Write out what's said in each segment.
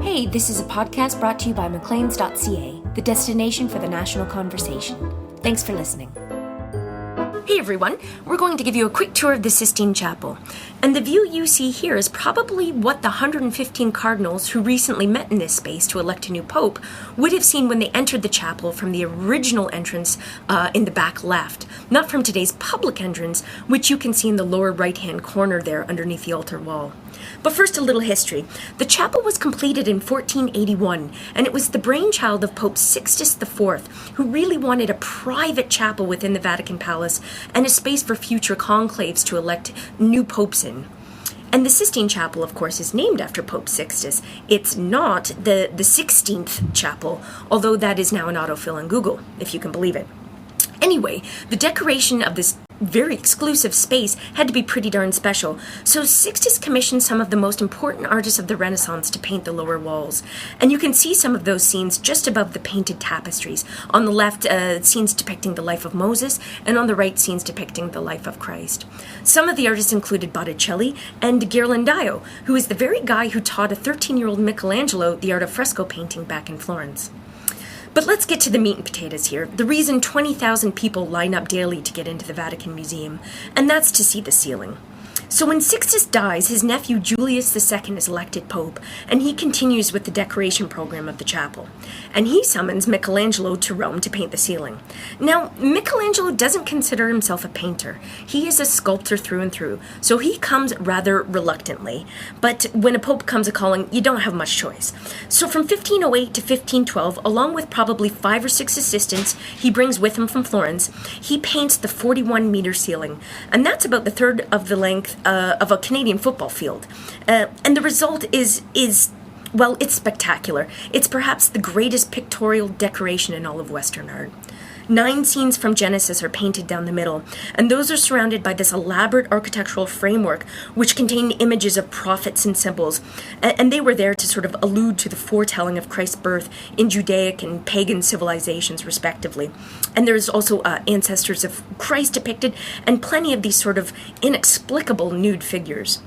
Hey, this is a podcast brought to you by Macleans.ca, the destination for the national conversation. Thanks for listening. Hey everyone, we're going to give you a quick tour of the Sistine Chapel. And the view you see here is probably what the 115 cardinals who recently met in this space to elect a new pope would have seen when they entered the chapel from the original entrance in the back left, not from today's public entrance, which you can see in the lower right-hand corner there underneath the altar wall. But first, a little history. The chapel was completed in 1481, and it was the brainchild of Pope Sixtus IV, who really wanted a private chapel within the Vatican Palace and a space for future conclaves to elect new popes in. And the Sistine Chapel, of course, is named after Pope Sixtus. It's not the 16th chapel, although that is now an autofill on Google, if you can believe it. Anyway, the decoration of this very exclusive space had to be pretty darn special, so Sixtus commissioned some of the most important artists of the Renaissance to paint the lower walls. And you can see some of those scenes just above the painted tapestries. On the left, scenes depicting the life of Moses, and on the right, scenes depicting the life of Christ. Some of the artists included Botticelli and Ghirlandaio, who is the very guy who taught a 13-year-old Michelangelo the art of fresco painting back in Florence. But let's get to the meat and potatoes here. The reason 20,000 people line up daily to get into the Vatican Museum, and that's to see the ceiling. So when Sixtus dies, his nephew Julius II is elected pope, and he continues with the decoration program of the chapel. And he summons Michelangelo to Rome to paint the ceiling. Now, Michelangelo doesn't consider himself a painter. He is a sculptor through and through, so he comes rather reluctantly. But when a pope comes a-calling, you don't have much choice. So from 1508 to 1512, along with probably 5 or 6 assistants he brings with him from Florence, he paints the 41-meter ceiling. And that's about the third of the length of a Canadian football field. And the result is, well, it's spectacular. It's perhaps the greatest pictorial decoration in all of Western art. 9 scenes from Genesis are painted down the middle, and those are surrounded by this elaborate architectural framework which contain images of prophets and symbols, and they were there to sort of allude to the foretelling of Christ's birth in Judaic and pagan civilizations, respectively. And there's also ancestors of Christ depicted, and plenty of these sort of inexplicable nude figures.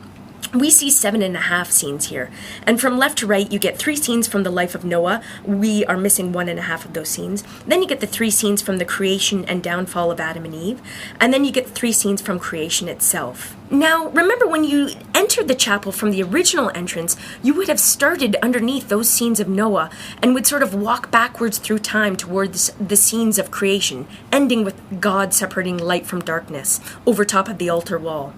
We see 7.5 scenes here, and from left to right you get 3 scenes from the life of Noah. We are missing 1.5 of those scenes. Then you get the 3 scenes from the creation and downfall of Adam and Eve, and then you get 3 scenes from creation itself. Now, remember when you entered the chapel from the original entrance, you would have started underneath those scenes of Noah and would sort of walk backwards through time towards the scenes of creation, ending with God separating light from darkness over top of the altar wall.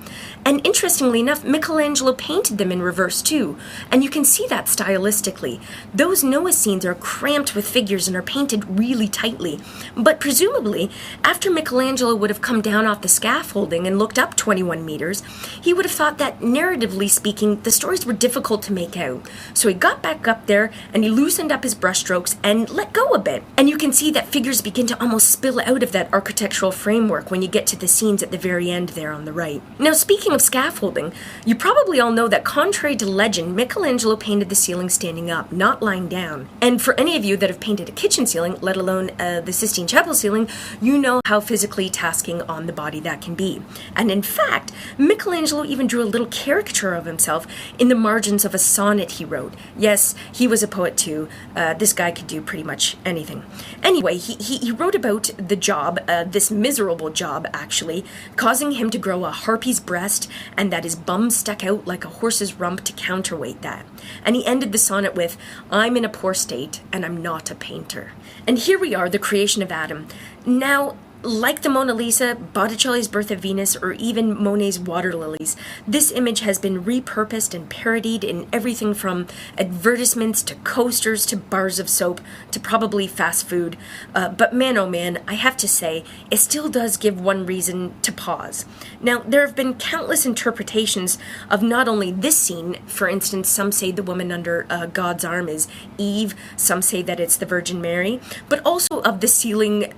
And interestingly enough, Michelangelo painted them in reverse too, and you can see that stylistically. Those Noah scenes are cramped with figures and are painted really tightly, but presumably, after Michelangelo would have come down off the scaffolding and looked up 21 meters, he would have thought that, narratively speaking, the stories were difficult to make out. So he got back up there and he loosened up his brushstrokes and let go a bit. And you can see that figures begin to almost spill out of that architectural framework when you get to the scenes at the very end there on the right. Now, speaking of scaffolding, you probably all know that contrary to legend, Michelangelo painted the ceiling standing up, not lying down. And for any of you that have painted a kitchen ceiling, let alone the Sistine Chapel ceiling, you know how physically tasking on the body that can be. And in fact, Michelangelo even drew a little caricature of himself in the margins of a sonnet he wrote. Yes, he was a poet too. This guy could do pretty much anything. Anyway, he wrote about the job, this miserable job actually, causing him to grow a harpy's breast and that his bum stuck out like a horse's rump to counterweight that. And he ended the sonnet with, "I'm in a poor state and I'm not a painter." And here we are, the creation of Adam. Now, like the Mona Lisa, Botticelli's Birth of Venus, or even Monet's Water Lilies, this image has been repurposed and parodied in everything from advertisements to coasters to bars of soap to probably fast food. But man, oh man, I have to say, it still does give one reason to pause. Now, there have been countless interpretations of not only this scene. For instance, some say the woman under God's arm is Eve, some say that it's the Virgin Mary, but also of the ceiling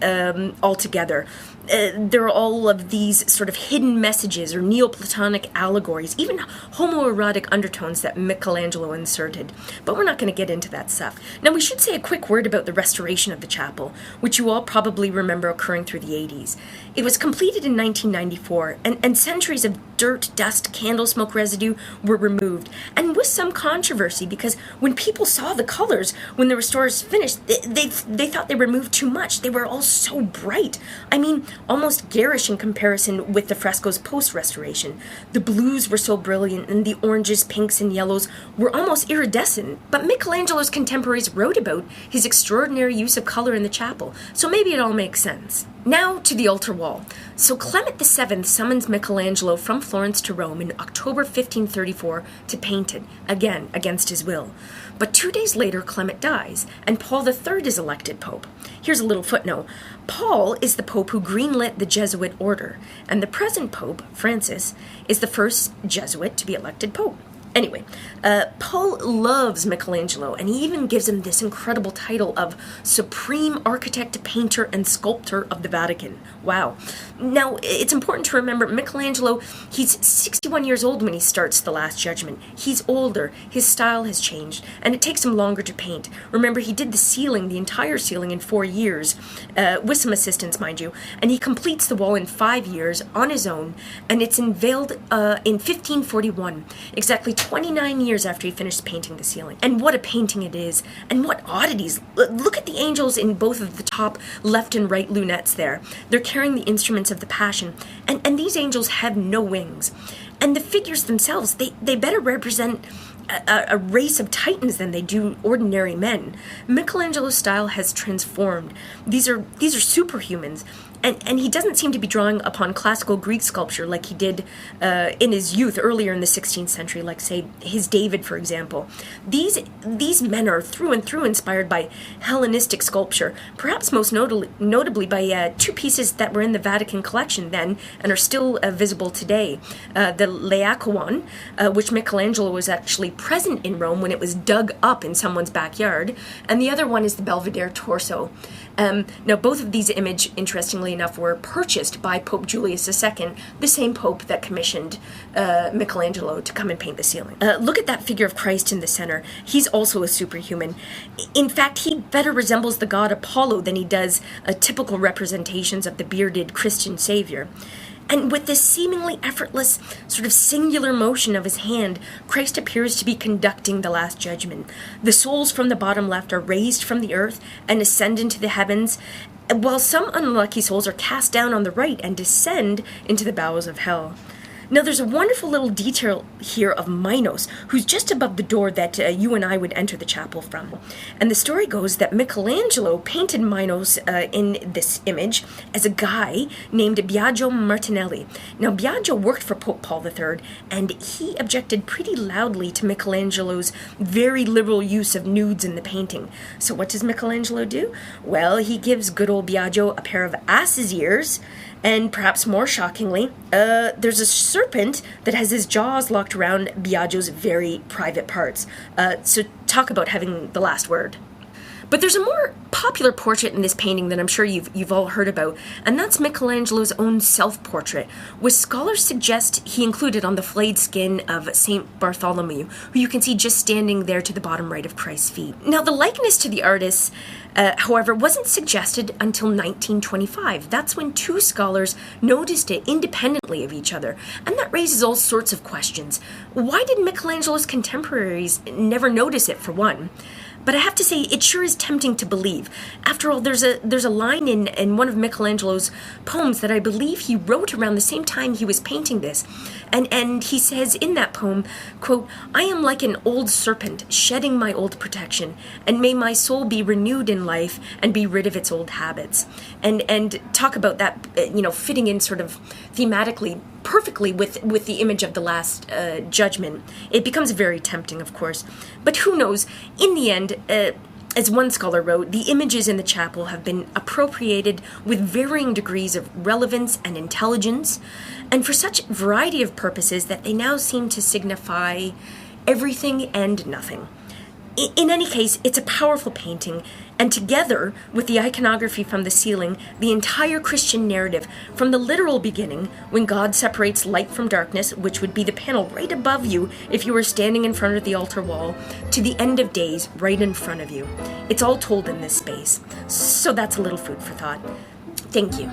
altogether. There are all of these sort of hidden messages or Neoplatonic allegories, even homoerotic undertones that Michelangelo inserted. But we're not going to get into that stuff. Now, we should say a quick word about the restoration of the chapel, which you all probably remember occurring through the 80s. It was completed in 1994, and centuries of dirt, dust, candle smoke residue were removed, and with some controversy, because when people saw the colors when the restorers finished, they thought they removed too much. They were all so bright. I mean, almost garish in comparison with the frescoes post-restoration. The blues were so brilliant, and the oranges, pinks, and yellows were almost iridescent. But Michelangelo's contemporaries wrote about his extraordinary use of color in the chapel, so maybe it all makes sense. Now to the altar wall. So Clement VII summons Michelangelo from Florence to Rome in October 1534 to paint it, again against his will. But 2 days later, Clement dies, and Paul III is elected pope. Here's a little footnote. Paul is the pope who greenlit the Jesuit order, and the present pope, Francis, is the first Jesuit to be elected pope. Anyway, Paul loves Michelangelo, and he even gives him this incredible title of Supreme Architect, Painter, and Sculptor of the Vatican. Wow. Now, it's important to remember Michelangelo, he's 61 years old when he starts The Last Judgment. He's older, his style has changed, and it takes him longer to paint. Remember, he did the ceiling, the entire ceiling, in 4 years, with some assistance, mind you, and he completes the wall in 5 years on his own, and it's unveiled in 1541, exactly 29 years after he finished painting the ceiling. And what a painting it is, and what oddities. Look at the angels in both of the top left and right lunettes there. They're carrying the instruments of the Passion, and these angels have no wings. And the figures themselves, they better represent a race of titans than they do ordinary men. Michelangelo's style has transformed. These are superhumans. And he doesn't seem to be drawing upon classical Greek sculpture like he did in his youth earlier in the 16th century, like, say, his David, for example. These men are through and through inspired by Hellenistic sculpture, perhaps most notably by two pieces that were in the Vatican collection then and are still visible today. The Laocoon, which Michelangelo was actually present in Rome when it was dug up in someone's backyard, and the other one is the Belvedere torso. Now, both of these images, interestingly enough, were purchased by Pope Julius II, the same pope that commissioned Michelangelo to come and paint the ceiling. Look at that figure of Christ in the center. He's also a superhuman. In fact, he better resembles the god Apollo than he does typical representations of the bearded Christian savior. And with this seemingly effortless, sort of singular motion of his hand, Christ appears to be conducting the Last Judgment. The souls from the bottom left are raised from the earth and ascend into the heavens, while some unlucky souls are cast down on the right and descend into the bowels of hell. Now, there's a wonderful little detail here of Minos, who's just above the door that you and I would enter the chapel from. And the story goes that Michelangelo painted Minos in this image as a guy named Biagio Martinelli. Now, Biagio worked for Pope Paul III, and he objected pretty loudly to Michelangelo's very liberal use of nudes in the painting. So what does Michelangelo do? Well, he gives good old Biagio a pair of ass's ears, and perhaps more shockingly, there's a serpent that has his jaws locked around Biagio's very private parts. So talk about having the last word. But there's a more popular portrait in this painting that I'm sure you've all heard about, and that's Michelangelo's own self-portrait, which scholars suggest he included on the flayed skin of St. Bartholomew, who you can see just standing there to the bottom right of Christ's feet. Now, the likeness to the artist, however, wasn't suggested until 1925. That's when two scholars noticed it independently of each other, and that raises all sorts of questions. Why did Michelangelo's contemporaries never notice it, for one? But I have to say, it sure is tempting to believe. After all, there's a line in one of Michelangelo's poems that I believe he wrote around the same time he was painting this. And he says in that poem, quote, "I am like an old serpent, shedding my old protection, and may my soul be renewed in life and be rid of its old habits." And talk about that, fitting in sort of thematically perfectly with the image of the Last Judgment. It becomes very tempting, of course. But who knows? In the end, as one scholar wrote, the images in the chapel have been appropriated with varying degrees of relevance and intelligence, and for such variety of purposes that they now seem to signify everything and nothing. In any case, it's a powerful painting, and together with the iconography from the ceiling, the entire Christian narrative, from the literal beginning, when God separates light from darkness, which would be the panel right above you if you were standing in front of the altar wall, to the end of days right in front of you. It's all told in this space. So that's a little food for thought. Thank you.